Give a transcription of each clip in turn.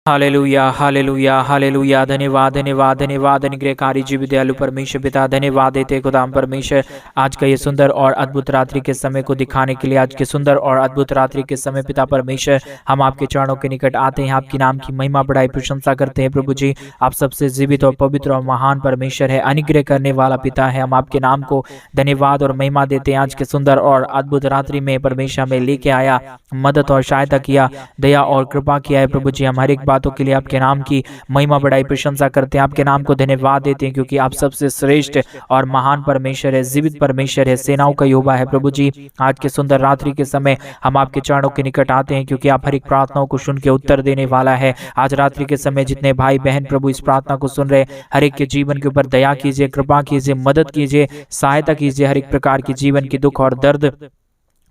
Hallelujah hallelujah hallelujah. धन्यवाद धन्यवाद धन्यवाद अनुग्रहकारी जीव दयालु परमेश्वर पिता, धन्यवाद देते खुदाम परमेश्वर आज का ये सुंदर और अद्भुत रात्रि के समय को दिखाने के लिए। आज के सुंदर और अद्भुत रात्रि के समय पिता परमेश्वर हम आपके चरणों के निकट आते हैं, आपके नाम की महिमा बढ़ाई प्रशंसा करते हैं। प्रभु जी आप सबसे जीवित और पवित्र और महान परमेश्वर है, अनुग्रह करने वाला पिता है। हम आपके नाम को धन्यवाद और महिमा देते हैं। आज के सुंदर और अद्भुत रात्रि में परमेश्वर में लेके आया, मदद और सहायता किया, दया और कृपा किया है। प्रभु जी हम हर एक बातों के लिए आपके नाम की महिमा बढ़ाई प्रशंसा करते हैं, आपके नाम को धन्यवाद देते हैं, क्योंकि आप सबसे श्रेष्ठ और महान परमेश्वर है, जीवित परमेश्वर है, सेनाओं का यहोवा है। प्रभु जी आज के सुंदर रात्रि के समय हम आपके चरणों के निकट आते हैं, क्योंकि आप हर एक प्रार्थनाओं को सुन के उत्तर देने वाला है। आज रात्रि के समय जितने भाई बहन प्रभु इस प्रार्थना को सुन रहे, हर एक के जीवन के ऊपर दया कीजिए, कृपा कीजिए, मदद कीजिए, सहायता कीजिए। हर एक प्रकार की जीवन की दुख और दर्द,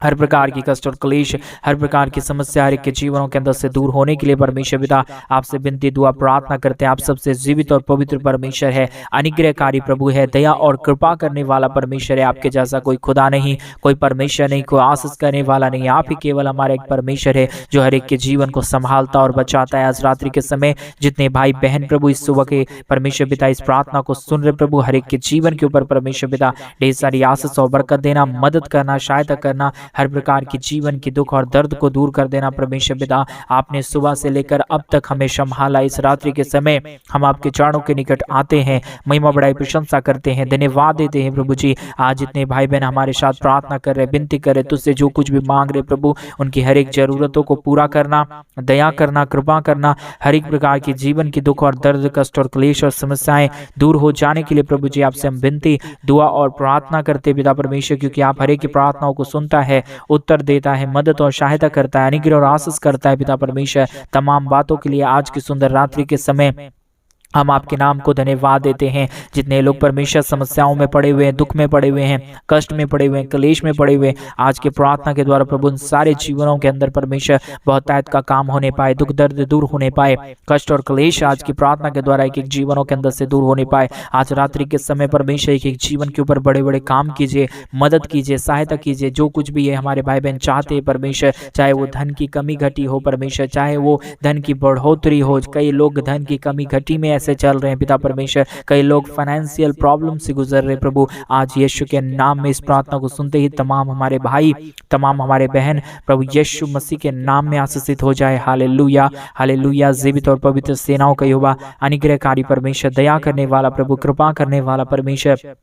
हर प्रकार की कष्ट और क्लेश, हर प्रकार की समस्या हर एक के जीवनों के अंदर से दूर होने के लिए परमेश्वर पिता आपसे विनती दुआ प्रार्थना करते हैं। आप सबसे जीवित और पवित्र परमेश्वर है, अनुग्रहकारी प्रभु है, दया और कृपा करने वाला परमेश्वर है। आपके जैसा कोई खुदा नहीं, कोई परमेश्वर नहीं, कोई आशीष करने वाला नहीं। आप ही केवल हमारा एक परमेश्वर है जो हर एक के जीवन को संभालता और बचाता है। आज रात्रि के समय जितने भाई बहन प्रभु इस सुबह के परमेश्वर पिता इस प्रार्थना को सुन रहे प्रभु, हर एक के जीवन के ऊपर परमेश्वर पिता ढेर सारी आशीष और बरकत देना, मदद करना, सहायता करना, हर प्रकार की जीवन की दुख और दर्द को दूर कर देना। परमेश्वर पिता आपने सुबह से लेकर अब तक हमें संभाला। इस रात्रि के समय हम आपके चरणों के निकट आते हैं, महिमा बढ़ाई प्रशंसा करते हैं, धन्यवाद देते हैं। प्रभु जी आज जितने भाई बहन हमारे साथ प्रार्थना कर रहे, विनती कर रहे, तुझसे जो कुछ भी मांग रहे प्रभु, उनकी हर एक जरूरतों को पूरा करना, दया करना, कृपा करना, हर एक प्रकार की जीवन की दुख और दर्द, कष्ट और क्लेश और समस्याएं दूर हो जाने के लिए प्रभु जी आपसे हम विनती दुआ और प्रार्थना करते पिता परमेश्वर, क्योंकि आप हर एक की प्रार्थनाओं को सुनता है, उत्तर देता है, मदद और सहायता करता है, अनुग्रह और आशीष करता है। पिता परमेश्वर तमाम बातों के लिए आज की सुंदर रात्रि के समय हम आपके नाम को धन्यवाद देते हैं। जितने लोग परमेश्वर समस्याओं में पड़े हुए हैं, दुख में पड़े हुए हैं, कष्ट में पड़े हुए हैं, क्लेश में पड़े हुए हैं, आज के प्रार्थना के द्वारा प्रभु उन सारे जीवनों के अंदर परमेश्वर बहुतायत का काम होने पाए, दुख दर्द दूर होने पाए, कष्ट और क्लेश आज की प्रार्थना के द्वारा एक एक जीवनों के अंदर से दूर होने पाए। आज रात्रि के समय परमेश्वर एक एक जीवन के ऊपर बड़े बड़े काम कीजिए, मदद कीजिए, सहायता कीजिए। जो कुछ भी है हमारे भाई बहन चाहते हैं परमेश्वर, चाहे वो धन की कमी घटी हो परमेश्वर, चाहे वो धन की बढ़ोतरी हो। कई लोग धन की कमी घटी में ऐसे चल रहे हैं पिता परमेश्वर, कई लोग फाइनेंशियल प्रॉब्लम से गुजर रहे प्रभु। आज यीशु के नाम में इस प्रार्थना को सुनते ही तमाम हमारे भाई, तमाम हमारे बहन प्रभु यीशु मसीह के नाम में आशीषित हो जाए। Hallelujah hallelujah. जीवित और पवित्र सेनाओं का यहोवा, अनुग्रहकारी परमेश्वर, दया करने वाला प्रभु, कृपा करने वाला परमेश्वर,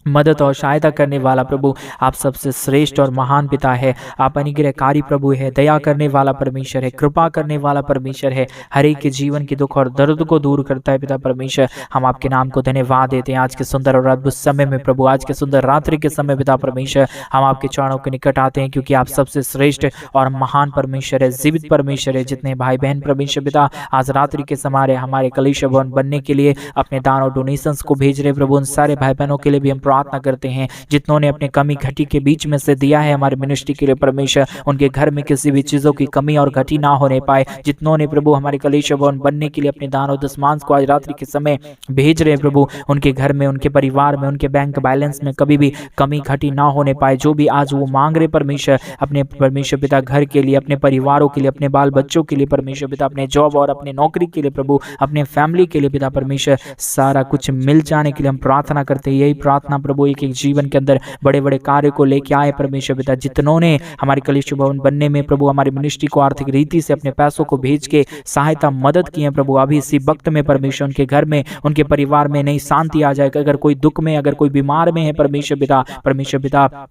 मदद और सहायता करने वाला प्रभु, आप सबसे श्रेष्ठ और महान पिता है। आप अनुग्रहकारी प्रभु है, दया करने वाला परमेश्वर है, कृपा करने वाला परमेश्वर है, हर एक के जीवन की दुख और दर्द को दूर करता है पिता परमेश्वर। हम आपके नाम को धन्यवाद देते हैं आज के सुंदर और अद्भुत समय में प्रभु, आज के सुंदर रात्रि के समय पिता परमेश्वर हम आपके चरणों के निकट आते हैं, क्योंकि आप सबसे श्रेष्ठ और महान परमेश्वर है, जीवित परमेश्वर है। जितने भाई बहन परमेश्वर पिता आज रात्रि के समय हमारे कलीसिया भवन बनने के लिए अपने दान और डोनेशंस को भेज रहे प्रभु, उन सारे भाई बहनों के लिए भी हम प्रार्थना करते हैं। जितनों ने अपने कमी घटी के बीच में से दिया है हमारे मिनिस्ट्री के लिए परमेश्वर, उनके घर में किसी भी चीजों की कमी और घटी ना होने पाए। जितनों ने प्रभु हमारे कलीसिया भवन बनने के लिए अपने दान और दशमांश को आज रात्रि के समय भेज रहे हैं प्रभु, उनके घर में, उनके परिवार में, उनके बैंक बैलेंस में कभी भी कमी घटी ना होने पाए। जो भी आज वो मांग रहे परमेश्वर अपने परमेश्वर पिता घर के लिए, अपने परिवारों के लिए, अपने बाल बच्चों के लिए परमेश्वर पिता, अपने जॉब और अपने नौकरी के लिए प्रभु, अपने फैमिली के लिए पिता परमेश्वर, सारा कुछ मिल जाने के लिए हम प्रार्थना करते हैं। यही प्रार्थना प्रभु एक एक जीवन के अंदर बड़े बड़े कार्य को लेके आए परमेश्वर पिता। जितनों ने हमारे कलीसिया भवन बनने में प्रभु हमारी मिनिस्ट्री को आर्थिक रीति से अपने पैसों को भेज के सहायता मदद की है प्रभु, अभी इसी वक्त में परमेश्वर उनके घर में, उनके परिवार में नई शांति आ जाएगा। अगर कोई दुख में, अगर कोई बीमार में है परमेश्वर पिता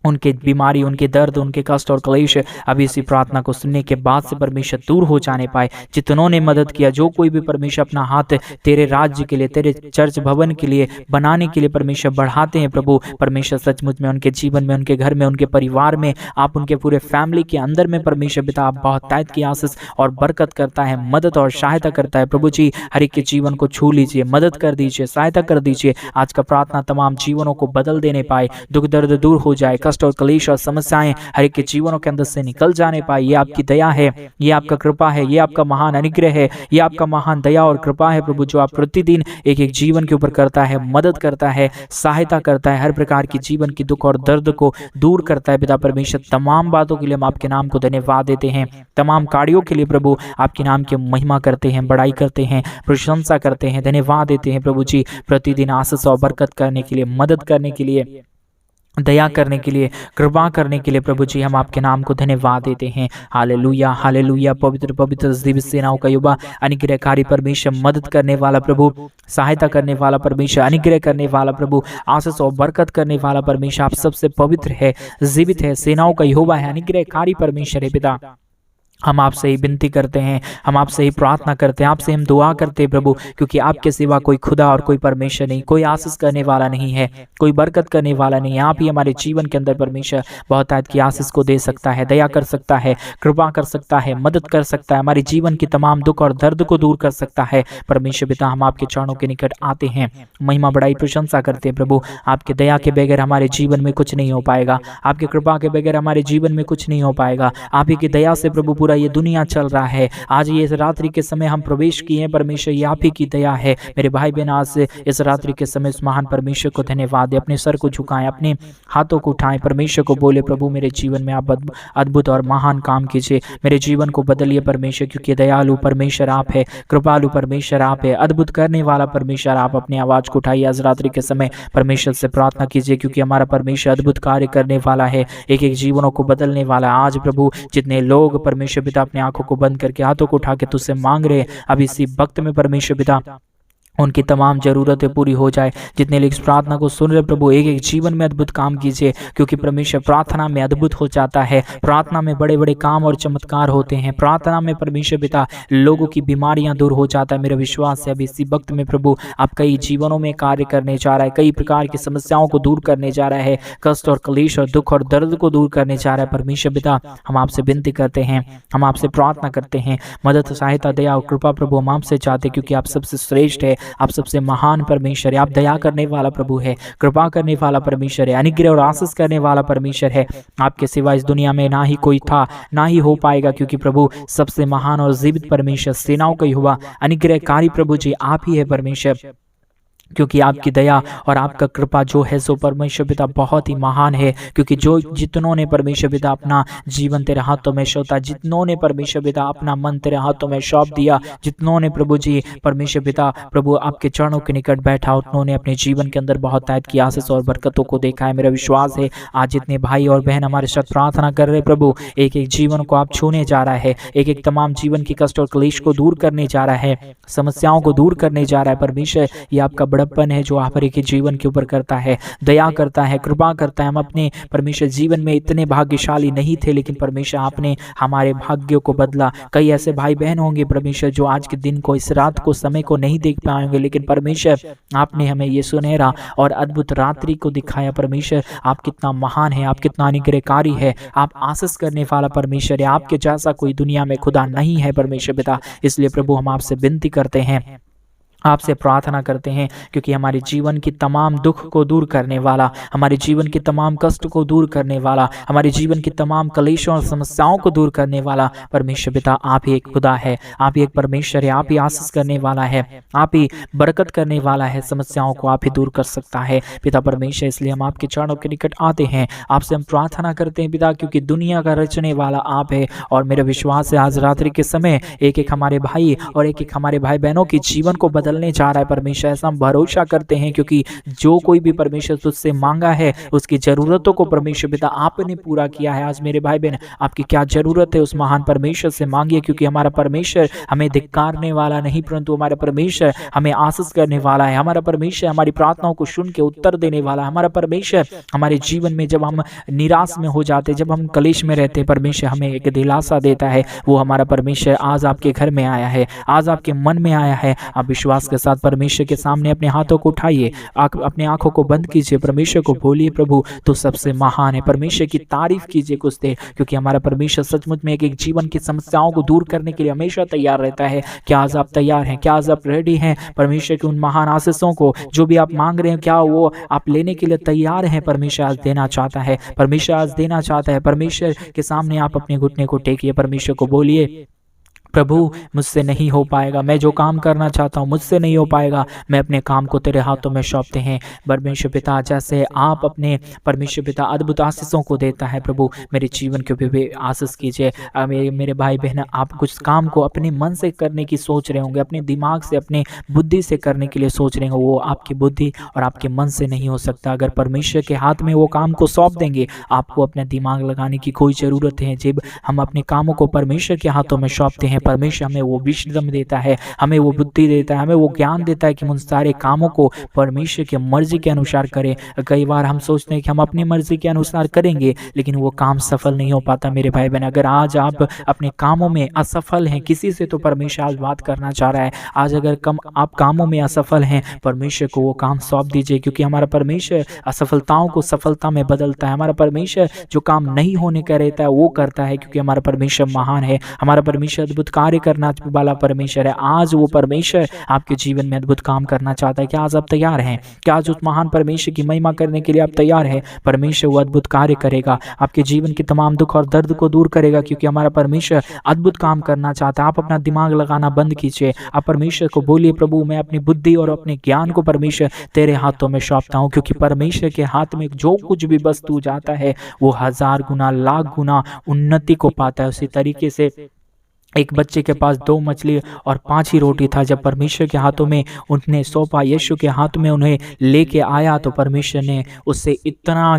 उनके बीमारी, उनके दर्द, उनके कष्ट और क्लेश अभी इसी प्रार्थना को सुनने के बाद से परमेश्वर दूर हो जाने पाए। जितनों ने मदद किया, जो कोई भी परमेश्वर अपना हाथ तेरे राज्य के लिए, तेरे चर्च भवन के लिए बनाने के लिए परमेश्वर बढ़ाते हैं प्रभु, परमेश्वर सचमुच में उनके जीवन में, उनके घर में, उनके परिवार में, आप उनके पूरे फैमिली के अंदर में परमेश्वर पिता आप बहुत तायत की आशीष और बरकत करता है, मदद और सहायता करता है प्रभु जी। हर एक के जीवन को छू लीजिए, मदद कर दीजिए, सहायता कर दीजिए। आज का प्रार्थना तमाम जीवनों को बदल देने पाए, दुख दर्द दूर हो जाए, कष्ट कष्ट और क्लेश और समस्याएं हर एक के जीवनों के अंदर से निकल जाने पाए। ये आपकी दया है, ये आपका कृपा है, ये आपका महान अनुग्रह है, ये आपका महान दया और कृपा है प्रभु, जो आप प्रतिदिन एक एक जीवन के ऊपर करता है, मदद करता है, सहायता करता है, हर प्रकार की जीवन की दुख और दर्द को दूर करता है। पिता परमेश्वर, तमाम बातों के लिए हम आपके नाम को धन्यवाद देते हैं, तमाम कार्यों के लिए प्रभु आपके नाम की महिमा करते हैं, बड़ाई करते हैं, प्रशंसा करते हैं, धन्यवाद देते हैं प्रभु जी, प्रतिदिन आशीष और बरकत करने के लिए, मदद करने के लिए, दया करने के लिए, कृपा करने के लिए प्रभु जी हम आपके नाम को धन्यवाद देते हैं। Hallelujah, hallelujah. पवित्र पवित्र दिव्य सेनाओं का युवा, अनुग्रहकारी परमेश्वर, मदद करने वाला प्रभु, सहायता करने वाला परमेश्वर, अनुग्रह करने वाला प्रभु, आशीष और बरकत करने वाला परमेश्वर, आप सबसे पवित्र है, जीवित है, सेनाओं का युवा है, अनुग्रहकारी परमेश्वर है। पिता, हम आपसे ही विनती करते हैं, हम आपसे ही प्रार्थना करते हैं, आपसे हम दुआ करते हैं प्रभु, क्योंकि आपके सिवा कोई खुदा और कोई परमेश्वर नहीं, कोई आशीष करने वाला नहीं है, कोई बरकत करने वाला नहीं है। आप ही हमारे जीवन के अंदर परमेश्वर बहुतायत की आशीष को दे सकता है, दया कर सकता है, कृपा कर सकता है, मदद कर सकता है, हमारे जीवन की तमाम दुख और दर्द को दूर कर सकता है। परमेश्वर पिता, हम आपके चरणों के निकट आते हैं, महिमा बड़ाई प्रशंसा करते हैं प्रभु। आपके दया के बगैर हमारे जीवन में कुछ नहीं हो पाएगा, आपके कृपा के बगैर हमारे जीवन में कुछ नहीं हो पाएगा। आप ही की दया से प्रभु पूरा ये दुनिया चल रहा है। आज ये इस रात्रि के समय हम प्रवेश किए हैं परमेश्वर, ये आप ही की दया है। मेरे भाई बहन, आज से इस रात्रि के समय इस महान परमेश्वर को धन्यवाद दे, अपने सर को झुकाएं, अपने हाथों को उठाएं, परमेश्वर को बोले प्रभु मेरे जीवन में आप अद्भुत और महान काम कीजिए, मेरे जीवन को बदलिए परमेश्वर, क्योंकि दयालु परमेश्वर आप है, कृपालु परमेश्वर आप है, अद्भुत करने वाला परमेश्वर आप। अपनी आवाज को उठाइए, आज रात्रि के समय परमेश्वर से प्रार्थना कीजिए, क्योंकि हमारा परमेश्वर अद्भुत कार्य करने वाला है, एक एक जीवनों को बदलने वाला है। आज प्रभु जितने लोग परमेश्वर पिता अपने आंखों को बंद करके हाथों को उठा के तुझसे मांग रहे, अब इसी वक्त में परमेश्वर पिता उनकी तमाम जरूरतें पूरी हो जाए। जितने लोग इस प्रार्थना को सुन रहे प्रभु, एक एक जीवन में अद्भुत काम कीजिए, क्योंकि परमेश्वर प्रार्थना में अद्भुत हो जाता है, प्रार्थना में बड़े बड़े काम और चमत्कार होते हैं, प्रार्थना में परमेश्वर पिता लोगों की बीमारियां दूर हो जाता है। मेरा विश्वास है अभी इसी वक्त में प्रभु आप कई जीवनों में कार्य करने जा रहा है, कई प्रकार की समस्याओं को दूर करने जा रहा है, कष्ट और क्लेश और दुख और दर्द को दूर करने जा रहा है। परमेश्वर पिता, हम आपसे विनती करते हैं, हम आपसे प्रार्थना करते हैं, मदद, सहायता, दया और कृपा प्रभु हम आपसे चाहते हैं, क्योंकि आप सबसे श्रेष्ठ है, आप सबसे महान परमेश्वर है, आप दया करने वाला प्रभु है, कृपा करने वाला परमेश्वर है, अनुग्रह और आशीष करने वाला परमेश्वर है। आपके सिवा इस दुनिया में ना ही कोई था, ना ही हो पाएगा, क्योंकि प्रभु सबसे महान और जीवित परमेश्वर, सेनाओं का यहोवा, अनुग्रहकारी प्रभु जी आप ही है परमेश्वर, क्योंकि आपकी दया और आपका कृपा जो है सो परमेश्वर पिता बहुत ही महान है। क्योंकि जो जितनों ने परमेश्वर पिता अपना जीवन तेरे हाथों में सौंपा, जितनों ने परमेश्वर पिता अपना मन तेरे हाथों में सौंप दिया, जितनों ने प्रभु जी परमेश्वर पिता प्रभु आपके चरणों के निकट बैठा, उन्होंने अपने जीवन के अंदर बहुत तायत की आशीष और बरकतों को देखा है। मेरा विश्वास है आज जितने भाई और बहन हमारे साथ प्रार्थना कर रहे प्रभु, एक एक जीवन को आप छूने जा रहा है, एक एक तमाम जीवन की कष्ट और क्लेश को दूर करने जा रहा है, समस्याओं को दूर करने जा रहा है। परमेश्वर ये आपका बड़प्पन है जो आप हर एक के जीवन के ऊपर करता है, दया करता है, कृपा करता है। हम अपने परमेश्वर जीवन में इतने भाग्यशाली नहीं थे, लेकिन परमेश्वर आपने हमारे भाग्यों को बदला। कई ऐसे भाई बहन होंगे परमेश्वर जो आज के दिन को, इस रात को, समय को नहीं देख पाएंगे, लेकिन परमेश्वर आपने हमें ये सुनहरा और अद्भुत रात्रि को दिखाया। परमेश्वर आप कितना महान है, आप कितना अनुग्रहकारी है, आप आशीष करने वाला परमेश्वर है, आपके जैसा कोई दुनिया में खुदा नहीं है परमेश्वर पिता। इसलिए प्रभु हम आपसे विनती करते हैं, आपसे प्रार्थना करते हैं, क्योंकि हमारे जीवन की तमाम दुख को दूर करने वाला, हमारे जीवन की तमाम कष्ट को दूर करने वाला, हमारे जीवन की तमाम कलेशों और समस्याओं को दूर करने वाला परमेश्वर पिता आप ही एक खुदा है, आप ही एक परमेश्वर है, आप ही आशीष करने वाला है, आप ही बरकत करने वाला है, समस्याओं को आप ही दूर कर सकता है पिता परमेश्वर। इसलिए हम आपके चरणों के निकट आते हैं, आपसे हम प्रार्थना करते हैं पिता, क्योंकि दुनिया का रचने वाला आप है। और मेरा विश्वास है आज रात्रि के समय एक एक हमारे भाई और एक एक हमारे भाई बहनों के जीवन को बदलने जा रहा है परमेश्वर, ऐसा हम भरोसा करते हैं, क्योंकि जो कोई भी परमेश्वर तुझसे मांगा है उसकी जरूरतों को परमेश्वर पिता आपने पूरा किया है। आज मेरे भाई बहन आपकी क्या जरूरत है, उस महान परमेश्वर से मांगिए, क्योंकि हमारा परमेश्वर हमें धिक्कारने वाला नहीं, परंतु हमारा परमेश्वर हमें आशीष करने वाला है। हमारा परमेश्वर हमारी प्रार्थनाओं को सुन के उत्तर देने वाला है। हमारा परमेश्वर हमारे जीवन में जब हम निराश में हो जाते, जब हम कलेश में रहते, परमेश्वर हमें एक दिलासा देता है। वो हमारा परमेश्वर आज आपके घर में आया है, आज आपके मन में आया है। आप विश्वास विश्वास के साथ परमेश्वर के सामने अपने हाथों को उठाइए, अपने आंखों को बंद कीजिए, परमेश्वर को बोलिए प्रभु तो सबसे महान है। परमेश्वर की तारीफ कीजिए कुछ देर, क्योंकि हमारा परमेश्वर सचमुच में एक जीवन की समस्याओं को दूर करने के लिए हमेशा तैयार रहता है। क्या आज आप तैयार हैं? क्या आज आप रेडी हैं परमेश्वर की उन महान आशीषों को जो भी आप मांग रहे हैं, क्या वो आप लेने के लिए तैयार हैं? परमेश्वर आज देना चाहता है, परमेश्वर आज देना चाहता है। परमेश्वर के सामने आप अपने घुटने को टेकिए, परमेश्वर को बोलिए प्रभु मुझसे नहीं हो पाएगा, मैं जो काम करना चाहता हूँ मुझसे नहीं हो पाएगा, मैं अपने काम को तेरे हाथों में सौंपते हैं। परमेश्वर पिता जैसे आप अपने परमेश्वर पिता अद्भुत आशीषों को देता है, प्रभु मेरे जीवन के भी आशीष कीजिए। मेरे भाई बहन आप कुछ काम को अपने मन से करने की सोच रहे होंगे, अपने दिमाग से अपने बुद्धि से करने के लिए सोच रहे होंगे, वो आपकी बुद्धि और आपके मन से नहीं हो सकता। अगर परमेश्वर के हाथ में वो काम को सौंप देंगे, आपको अपना दिमाग लगाने की कोई ज़रूरत है। जब हम अपने कामों को परमेश्वर के हाथों में सौंपते हैं, परमेश्वर हमें वो विश्राम देता है, हमें वो बुद्धि देता है, हमें वो ज्ञान देता है कि उन सारे कामों को परमेश्वर की मर्जी के अनुसार करें। कई बार हम सोचते हैं कि हम अपनी मर्जी के अनुसार करेंगे, लेकिन वो काम सफल नहीं हो पाता। मेरे भाई बहन, अगर आज आप अपने कामों में असफल हैं किसी से, तो परमेश्वर आज बात करना चाह रहा है। आज अगर आप कामों में असफल हैं, परमेश्वर को वो काम सौंप दीजिए, क्योंकि हमारा परमेश्वर असफलताओं को सफलता में बदलता है। हमारा परमेश्वर जो काम नहीं होने का रहता है वो करता है, क्योंकि हमारा परमेश्वर महान है। हमारा परमेश्वर अद्भुत कार्य करना वाला परमेश्वर है। आज वो परमेश्वर आपके जीवन में अद्भुत काम करना चाहता है। क्या आज आप तैयार हैं? क्या आज उस महान परमेश्वर की महिमा करने के लिए आप तैयार हैं? परमेश्वर वो अद्भुत कार्य करेगा, आपके जीवन के तमाम दुख और दर्द को दूर करेगा, क्योंकि हमारा परमेश्वर अद्भुत काम करना चाहता है। आप अपना दिमाग लगाना बंद कीजिए, आप परमेश्वर को बोलिए प्रभु मैं अपनी बुद्धि और अपने ज्ञान को परमेश्वर तेरे हाथों में सौंपता हूँ, क्योंकि परमेश्वर के हाथ में जो कुछ भी वस्तु जाता है वो 1000 गुना लाख गुना उन्नति को पाता है। उसी तरीके से एक बच्चे के पास 2 मछली और 5 ही रोटी था। जब परमेश्वर के हाथों में उन्हें सौंपा, यीशु के हाथ में उन्हें लेके आया, तो परमेश्वर ने उससे इतना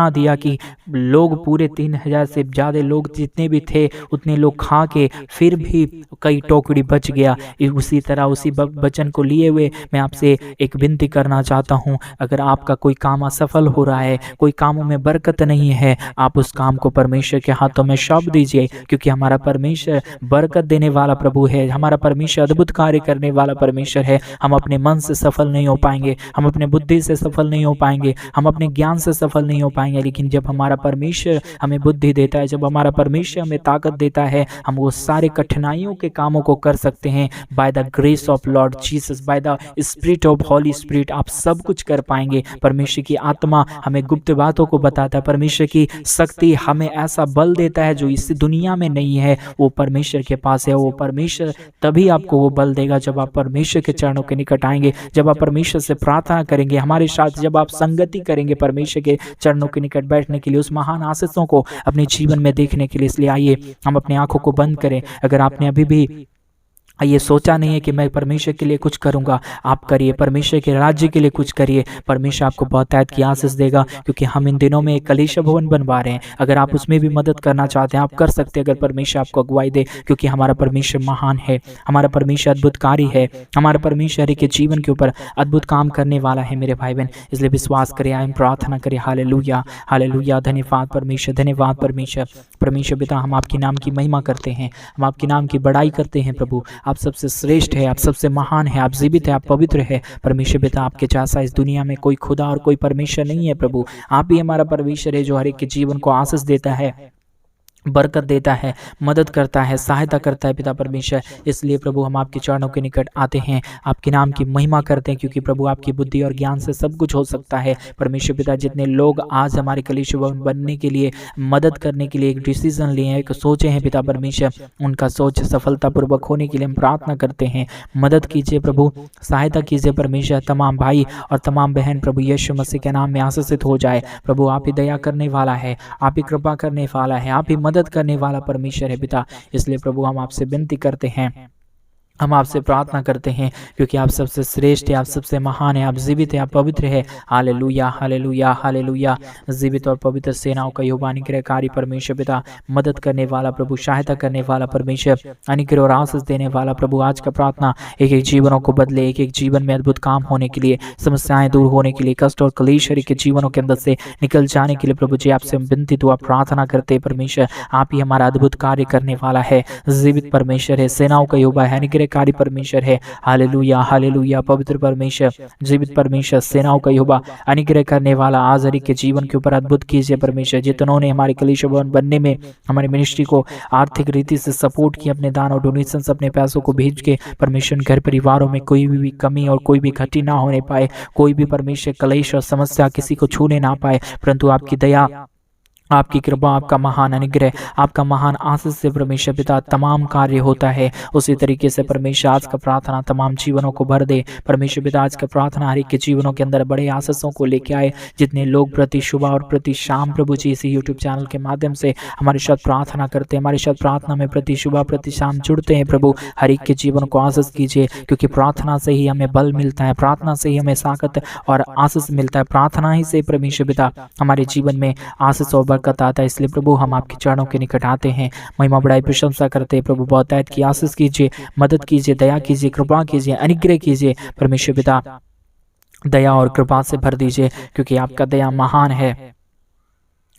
दिया कि लोग पूरे 3000 से ज़्यादा लोग जितने भी थे उतने लोग खा के फिर भी कई टोकरी बच गया। उसी तरह उसी वचन को लिए हुए मैं आपसे एक विनती करना चाहता हूँ, अगर आपका कोई काम असफल हो रहा है, कोई कामों में बरकत नहीं है, आप उस काम को परमेश्वर के हाथों में सौंप दीजिए, क्योंकि हमारा परमेश्वर बरकत देने वाला प्रभु है। हमारा परमेश्वर अद्भुत कार्य करने वाला परमेश्वर है। हम अपने मन से सफल नहीं हो पाएंगे, हम अपने बुद्धि से सफल नहीं हो पाएंगे, हम अपने ज्ञान से सफल नहीं हो पाएंगे, लेकिन जब हमारा परमेश्वर हमें बुद्धि देता है, जब हमारा परमेश्वर हमें ताकत देता है, हम वो सारे कठिनाइयों के कामों को कर सकते हैं। By the grace of Lord Jesus, by the spirit of holy spirit आप सब कुछ कर पाएंगे। परमेश्वर की आत्मा हमें गुप्त बातों को बताता है, परमेश्वर की शक्ति हमें ऐसा बल देता है जो इस दुनिया में नहीं है, वो परमेश्वर के पास है। वो परमेश्वर तभी आपको वो बल देगा जब आप परमेश्वर के चरणों के निकट आएंगे, जब आप परमेश्वर से प्रार्थना करेंगे हमारे साथ, जब आप संगति करेंगे परमेश्वर के चरणों के निकट बैठने के लिए, उस महान आशीषों को अपने जीवन में देखने के लिए। इसलिए आइए हम अपनी आंखों को बंद करें। अगर आपने अभी भी ये सोचा नहीं है कि मैं परमेश्वर के लिए कुछ करूंगा, आप करिए, परमेश्वर के राज्य के लिए कुछ करिए। परमेश्वर आपको बहुतायत की आशीष देगा, क्योंकि हम इन दिनों में एक कलीसिया भवन बनवा रहे हैं। अगर आप उसमें भी मदद करना चाहते हैं आप कर सकते हैं, अगर परमेश्वर आपको अगुवाई दे, क्योंकि हमारा परमेश्वर महान है, हमारा परमेश्वर अद्भुतकारी है, हमारा परमेश्वर के जीवन के ऊपर अद्भुत काम करने वाला है मेरे भाई बहन। इसलिए विश्वास करें, आए प्रार्थना करें। हालेलुया हालेलुया, धन्यवाद परमेश्वर, धन्यवाद परमेश्वर। परमेश्वर पिता हम आपके नाम की महिमा करते हैं, हम आपके नाम की बड़ाई करते हैं प्रभु। आप सबसे श्रेष्ठ है, आप सबसे महान है, आप जीवित है, आप पवित्र है परमेश्वर पिता। आपके जैसा इस दुनिया में कोई खुदा और कोई परमेश्वर नहीं है प्रभु। आप ही हमारा परमेश्वर है जो हर एक के जीवन को आशीष देता है, बरकत देता है, मदद करता है, सहायता करता है पिता परमेश्वर। इसलिए प्रभु हम आपके चरणों के निकट आते हैं, आपके नाम की महिमा करते हैं, क्योंकि प्रभु आपकी बुद्धि और ज्ञान से सब कुछ हो सकता है परमेश्वर पिता। जितने लोग आज हमारे कलीसिया भवन बनने के लिए, मदद करने के लिए एक डिसीजन लिए हैं, एक सोचे हैं पिता परमेश्वर, उनका सोच सफलतापूर्वक होने के लिए हम प्रार्थना करते हैं। मदद कीजिए प्रभु, सहायता कीजिए परमेश्वर। तमाम भाई और तमाम बहन प्रभु यीशु मसीह के नाम में आशीषित हो जाए प्रभु। आप ही दया करने वाला है, आप ही कृपा करने वाला है, आप ही मदद करने वाला परमेश्वर है पिता। इसलिए प्रभु हम आपसे विनती करते हैं, हम आपसे प्रार्थना करते हैं, क्योंकि आप सबसे श्रेष्ठ है, आप सबसे महान है, आप जीवित है, आप पवित्र है। Hallelujah hallelujah hallelujah. जीवित और पवित्र सेनाओं का यहोवा अनुग्रहकारी परमेश्वर पिता, मदद करने वाला प्रभु, सहायता करने वाला परमेश्वर, अनुग्रह और आशीष देने वाला प्रभु। आज का प्रार्थना एक एक जीवनों को बदले, एक एक जीवन में अद्भुत काम होने के लिए, समस्याएं दूर होने के लिए, कष्ट और क्लेश के जीवनों के अंदर से निकल जाने के लिए प्रभु जी आपसे विनती दुआ प्रार्थना करते हैं परमेश्वर। आप ही हमारा अद्भुत कार्य करने वाला है, जीवित परमेश्वर है, सेनाओं का यहोवा है, अनुग्रह अनुग्रहकारी परमेश्वर है। Hallelujah hallelujah. पवित्र परमेश्वर, जीवित परमेश्वर, सेनाओं का यहोवा, अनुग्रह करने वाला, आज हर एक के जीवन के ऊपर अद्भुत कीजिए परमेश्वर। जितनों ने हमारे कलीसिया भवन बनने में हमारे मिनिस्ट्री को आर्थिक रीति से सपोर्ट किया, अपने दान और डोनेशन अपने पैसों को भेज के परमेश्वर, घर परिवारों में कोई भी कमी और कोई भी घटी ना होने पाए, कोई भी परमेश्वर कलेश और समस्या किसी को छूने ना पाए, परंतु आपकी दया, आपकी कृपा, आपका महान अनुग्रह, आपका महान आशीष से परमेश्वर पिता तमाम कार्य होता है। उसी तरीके से परमेश्वर आज का प्रार्थना तमाम जीवनों को भर दे। परमेश्वर पिता आज का प्रार्थना हर एक के जीवनों के अंदर बड़े आशीषों को लेके आए। जितने लोग प्रति सुबह और प्रति शाम प्रभु जी इसी यूट्यूब चैनल के माध्यम से हमारे साथ प्रार्थना करते हैं, हमारे साथ प्रार्थना में प्रति सुबह प्रति शाम जुड़ते हैं, प्रभु हर एक के जीवन को आशीष कीजिए, क्योंकि प्रार्थना से ही हमें बल मिलता है, प्रार्थना से ही हमें ताकत और आशीष मिलता है, प्रार्थना ही से परमेश्वर पिता हमारे जीवन में आशीष और बरकत आता है। इसलिए प्रभु हम आपके चरणों के निकट आते हैं, महिमा बढ़ाई प्रशंसा करते हैं। प्रभु बहुतायत की आशीष कीजिए, मदद कीजिए, दया कीजिए, कृपा कीजिए, अनुग्रह कीजिए परमेश्वर पिता, दया और कृपा से भर दीजिए, क्योंकि आपका दया महान है,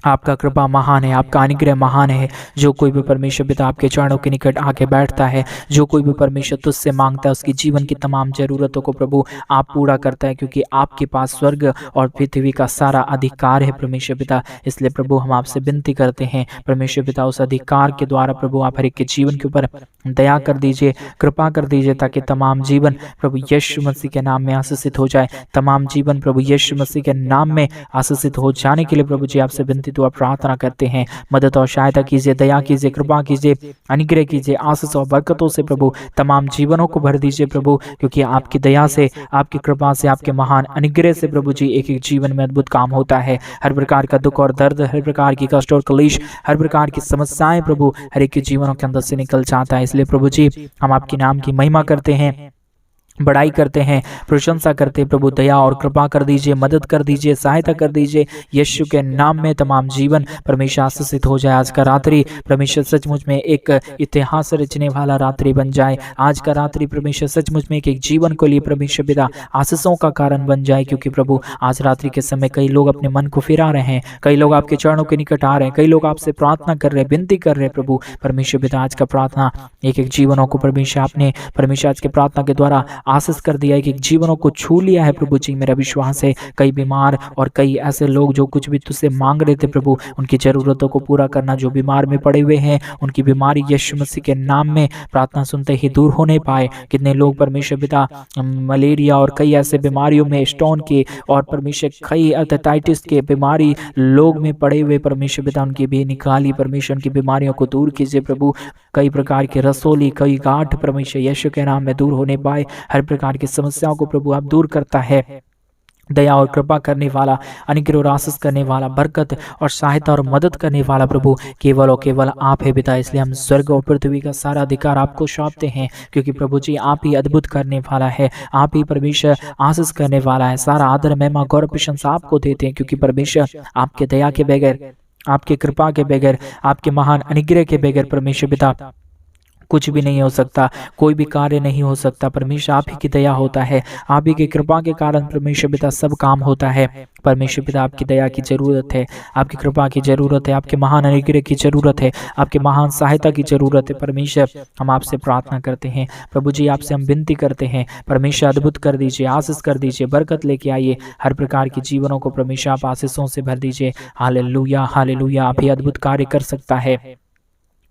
आपका कृपा महान है, आपका अनुग्रह महान है। जो कोई भी परमेश्वर पिता आपके चरणों के निकट आके बैठता है, जो कोई भी परमेश्वर तुझसे मांगता है, उसकी जीवन की तमाम जरूरतों को प्रभु आप पूरा करता है, क्योंकि आपके पास स्वर्ग और पृथ्वी का सारा अधिकार है परमेश्वर पिता। इसलिए प्रभु हम आपसे विनती करते हैं परमेश्वर पिता, उस अधिकार के द्वारा प्रभु आप हर एक के जीवन के ऊपर दया कर दीजिए, कृपा कर दीजिए, ताकि तमाम जीवन प्रभु यीशु मसीह के नाम में आशीषित हो जाए। तमाम जीवन प्रभु यीशु मसीह के नाम में आशीषित हो जाने के लिए प्रभु जी आपसे विनती दुआ प्रार्थना करते हैं। मदद और सहायता कीजिए, दया कीजिए, कृपा कीजिए, अनुग्रह कीजिए, आशीष और बरकतों से प्रभु तमाम जीवनों को भर दीजिए प्रभु, क्योंकि आपकी दया से, आपकी कृपा से, आपके महान अनुग्रह से प्रभु जी एक एक जीवन में अद्भुत काम होता है। हर प्रकार का दुख और दर्द, हर प्रकार की कष्ट और क्लेश, हर प्रकार की समस्याएं प्रभु हर एक के जीवनों के अंदर से निकल जाता है। इसलिए प्रभु जी हम आपके नाम की महिमा करते हैं, बड़ाई करते हैं, प्रशंसा करते हैं। प्रभु दया और कृपा कर दीजिए, मदद कर दीजिए, सहायता कर दीजिए। यीशु के नाम में तमाम जीवन परमेश्वर आशीषित हो जाए। आज का रात्रि परमेश्वर सचमुच में एक इतिहास रचने वाला रात्रि बन जाए। आज का रात्रि परमेश्वर सचमुच में एक जीवन को लिए परमेश्वर पिता आशीषों का कारण बन जाए, क्योंकि प्रभु आज रात्रि के समय कई लोग अपने मन को फिरा रहे हैं, कई लोग आपके चरणों के निकट आ रहे हैं, कई लोग आपसे प्रार्थना कर रहे हैं, विनती कर रहे हैं। प्रभु परमेश्वर पिता आज का प्रार्थना एक एक जीवनों को परमेश्वर आपने परमेश्वर आज के प्रार्थना के द्वारा आशीष कर दिया है, कि जीवनों को छू लिया है प्रभु जी। मेरा विश्वास है कई बीमार और कई ऐसे लोग जो कुछ भी तुझसे मांग रहे थे प्रभु, उनकी जरूरतों को पूरा करना। जो बीमार में पड़े हुए हैं उनकी बीमारी यीशु मसीह के नाम में प्रार्थना सुनते ही दूर होने पाए। कितने लोग परमेश्वर पिता मलेरिया और कई ऐसे बीमारियों में, स्टोन के और परमेश्वर कई हेपेटाइटिस के बीमारी लोग में पड़े हुए परमेश्वर पिता, उनकी भी निकाली परमेश्वर, उनकी बीमारियों को दूर कीजिए प्रभु। कई प्रकार की रसोली, कई गांठ परमेश्वर यीशु के नाम में दूर होने पाए। हर प्रकार की समस्याओं को प्रभु आप दूर करता है। दया और कृपा करने वाला, अनुग्रह और आशीष करने वाला, बरकत और सहायता और मदद करने वाला प्रभु केवल और केवल आप है पिता। इसलिए हम स्वर्ग और पृथ्वी का सारा अधिकार आपको सौंपते हैं, क्योंकि प्रभु जी आप ही अद्भुत करने वाला है, आप ही परमेश्वर आशीष करने वाला है। सारा आदर, महिमा, गौरव, प्रशंसा आपको देते हैं, क्योंकि परमेश्वर आपके दया के बगैर, आपके कृपा के बगैर, आपके महान अनुग्रह के बगैर परमेश्वर पिता कुछ भी नहीं हो सकता, कोई भी कार्य नहीं हो सकता। परमेश्वर आप ही की दया होता है, आप ही की कृपा के कारण परमेश्वर पिता सब काम होता है। परमेश्वर पिता आपकी दया की जरूरत है, आपकी कृपा की जरूरत है, आपके महान अनुग्रह की जरूरत है, आपके महान सहायता की जरूरत है। परमेश्वर हम आपसे प्रार्थना करते हैं प्रभु जी, आपसे हम विनती करते हैं परमेश्वर अद्भुत कर दीजिए, आशीष कर दीजिए, बरकत लेके आइए। हर प्रकार की जीवनों को परमेश्वर आप आशीषों से भर दीजिए। Hallelujah hallelujah. आप ही अद्भुत कार्य कर सकता है,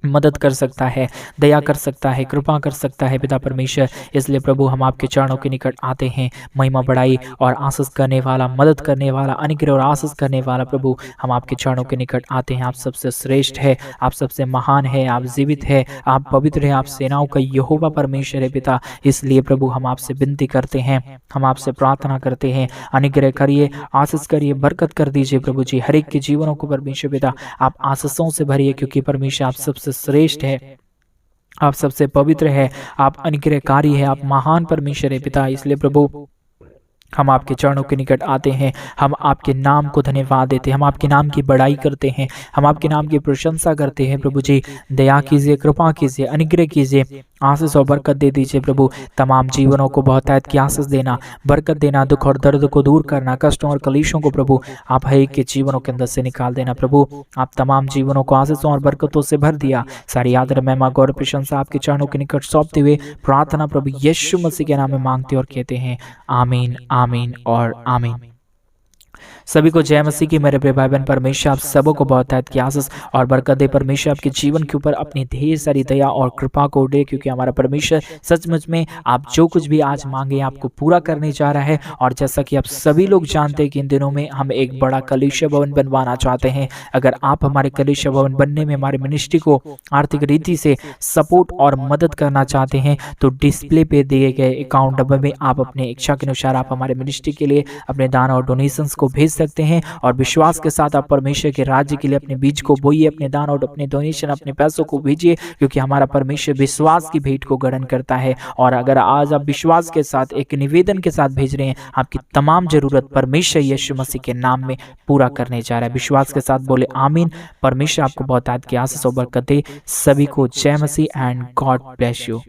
मदद कर सकता है, दया कर सकता है, कृपा कर सकता है पिता परमेश्वर। इसलिए प्रभु हम आपके चरणों के निकट आते हैं। महिमा बढ़ाई और आशीष करने वाला, मदद करने वाला, अनुग्रह और आशीष करने वाला प्रभु हम आपके चरणों के निकट आते हैं। आप सबसे श्रेष्ठ है, आप सबसे महान है, आप जीवित है, आप पवित्र है, आप सेनाओं का यहोवा परमेश्वर है पिता। इसलिए प्रभु हम आपसे विनती करते हैं, हम आपसे प्रार्थना करते हैं, अनुग्रह करिए, आशीष करिए, बरकत कर दीजिए प्रभु जी। हर एक के जीवनों को परमेश्वर पिता आप आशीषों से भरिए, क्योंकि परमेश्वर आप सबसे श्रेष्ठ है, आप सबसे पवित्र है, आप अनुग्रहकारी है, आप महान परमेश्वर है पिता। इसलिए प्रभु हम आपके चरणों के निकट आते हैं, हम आपके नाम को धन्यवाद देते हैं, हम आपके नाम की बड़ाई करते हैं, हम आपके नाम की प्रशंसा करते हैं। प्रभु जी दया कीजिए, कृपा कीजिए, अनुग्रह कीजिए, आशीष और बरकत दे दीजिए प्रभु। तमाम जीवनों को बहुतायत की आशीष देना, बरकत देना, दुख और दर्द को दूर करना, कष्टों और कलेशों को प्रभु आप हर एक के जीवनों के अंदर से निकाल देना प्रभु। आप तमाम जीवनों को आशीषों और बरकतों से भर दिया। सारी आदर महिमा गौरव प्रशंसा आपके चरणों के निकट सौंपते हुए प्रार्थना प्रभु यीशु मसीह के नाम में मांगते और कहते हैं आमीन, आमीन और आमीन। सभी को जय मसीह की। मेरे प्रिय भाई बहन, परमेश्वर आप सबों को बहुतायत की आशीष और बरकत दे। परमेश्वर आपके जीवन के ऊपर अपनी ढेर सारी दया और कृपा को दे, क्योंकि हमारा परमेश्वर सचमुच में आप जो कुछ भी आज मांगे आपको पूरा करने जा रहा है। और जैसा कि आप सभी लोग जानते हैं कि इन दिनों में हम एक बड़ा कलीसिया भवन बनवाना चाहते हैं। अगर आप हमारे कलीसिया भवन बनने में हमारे मिनिस्ट्री को आर्थिक रीति से सपोर्ट और मदद करना चाहते हैं तो डिस्प्ले पे दिए गए अकाउंट नंबर में आप अपने इच्छा के अनुसार आप हमारे मिनिस्ट्री के लिए अपने दान और डोनेशंस को भेज सकते हैं। और विश्वास के साथ आप परमेश्वर के राज्य के लिए अपने बीज को बोइए, अपने दान और अपने डोनेशन, अपने पैसों को भेजिए, क्योंकि हमारा परमेश्वर विश्वास की भेंट को ग्रहण करता है। और अगर आज आप विश्वास के साथ एक निवेदन के साथ भेज रहे हैं, आपकी तमाम जरूरत परमेश्वर यीशु मसीह के नाम में पूरा करने जा रहा है। विश्वास के साथ बोले आमीन। परमेश्वर आपको बहुतायत की आशीष और बरकत दे। सभी को जय मसीह एंड गॉड ब्लेस यू।